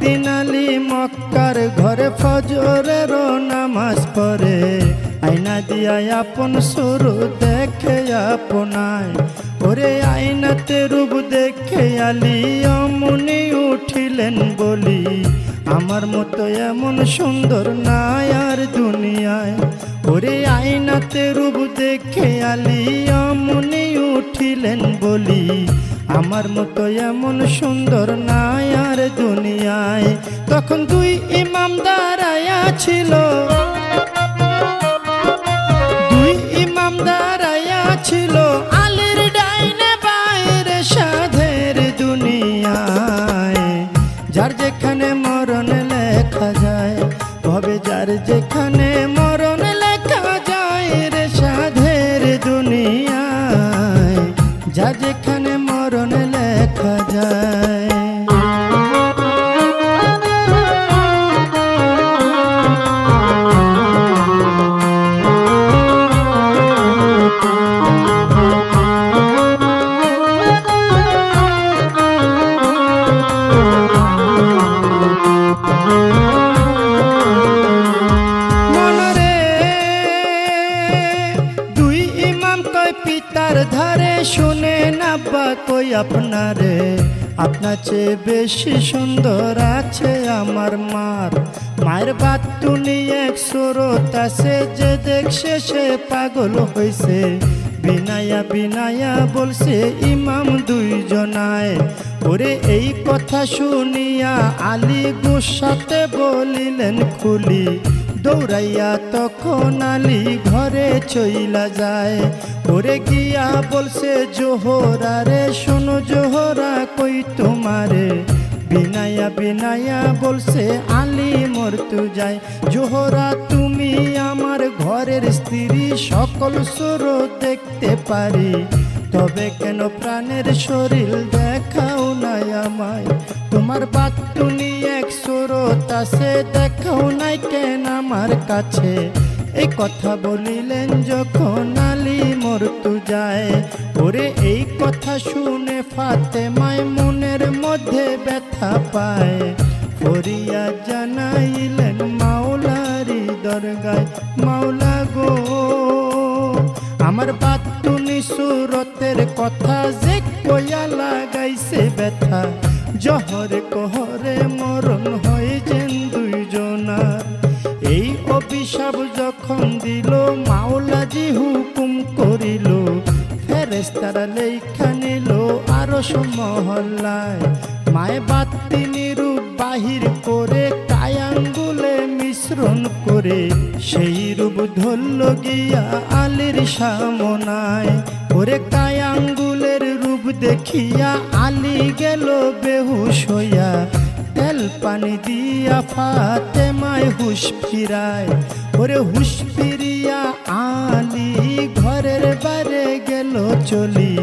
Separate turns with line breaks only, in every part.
একদিন আলী মক্কার ঘরে ফজরের নামাজ পড়ে, আয়না দিয়া আপন সুরু দেখে আপনায়। ওরে আয়নাতে রূপ দেখে আলী অমনি উঠিলেন বলি, আমার মতো এমন সুন্দর নাই আর দুনিয়ায়। ওরে আয়নাতে রূপ দেখে আলী অমনি উঠিলেন বলি, আমার মতো এমন সুন্দর নাই আর দুনিয়ায়। তখন দুই ইমাম দাঁড়ায়া ছিল, দুই ইমাম দাঁড়ায়া ছিল, আলীর ডাইনে বাইরে সাধের দুনিয়ায়। যার যেখানে মরণ লেখা যায়, ভবে যার যেখানে মরণ লেখা যায় রে সাধের দুনিয়ায়, যার যেখানে মরণ লেখা যায়। পিতার ধারে শুনে নাব্বা কই আপনারে, আপনার চেয়ে বেশি সুন্দর আছে আমার মার। মায়ের বাতুনি এক সুরত আছে, যে দেখছে সে পাগল হইছে। বিনায়া বিনায়া বলছে ইমাম দুইজনায়। ওরে এই কথা শুনিয়া আলী গুসাতে বলিলেন খুলি, দৌড়াইয়া তখন আলী ঘরে চইলা যায়। ওরে গিয়া বলছে জোহরা রে, শোনো জোহরা কই তোমারে। বিনায়া বিনায়া বলছে আলী মরতু যায়। জোহরা তুমি আমার ঘরের স্ত্রী, সকল সুর দেখতে পারি, তবে কেন প্রাণের শরীর দেখাও নাই আমায়। তোমার বাতুনি এক সুরত আছে, দেখাও নাই কেন আমার কাছে। এই কথা বলিলেন যখন আলী মরতু যায়। ওরে এই কথা শুনে ফাতেমায় মনের মধ্যে ব্যথা পায়। ফরিয়া জানাইলেন মাওলারি দরগায়, মাওলা গো আমার বাতুনি সুরতের কথা যে কইয়া লাগাইছে ব্যথা। জহরে কহরে মরণ হয়েছেন দুইজনার। এই অভিশাপ যখন দিল মাওলাজি হুকুম করিল, ফেরেশতারা লেখা নিল আরশ মহল্লায়। মায়ে বাতিনি রূপ বাহির করে, কায়াঙ্গুলে মিশ্রণ করে, সেই রূপ ধরল গিয়া আলীর সামনায়। ওরে কায়াঙ্গুলের রূপ দেখিয়া আলী গেল বেহুশ হইয়া, তেল পানি দিয়া ফাতেমায় হুশ ফিরায়। ওরে হুশ ফিরিয়া আলী ঘরের বাইরে গেল চলি,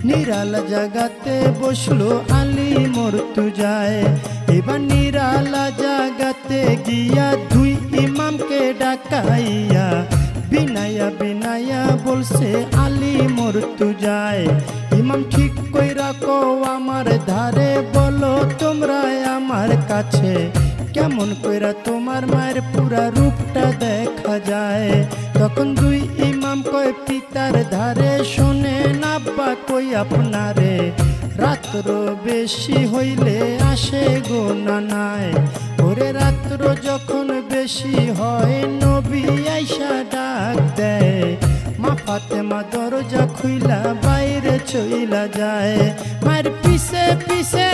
নিরালা জাগাতে বসলো আলী মরতু যায়। এবার নিরালা জাগাতে গিয়া দুই ইমামকে ডাকাইয়া, বিনায়া বিনায়া বলছে আলী মরতু যায়। ইমাম ঠিক কইরা কও আমার ধারে, বলো তোমরা আমার কাছে, কেমন কইরা তোমার মায়ের পুরা রূপটা দেখা যায়। তখন দুই ইমাম কয় পিতার ধারে, শোনে নাব্বা কই আপনারে, রাত্র বেশি হইলে আসে গো নানায়। ওরে রাত্র যখন বেশি হয় নবী আইসা ডাক দেয়, মা ফাতেমা দরজা খুইলা বাইরে চইলা যায়। মায়ের পিছে পিছে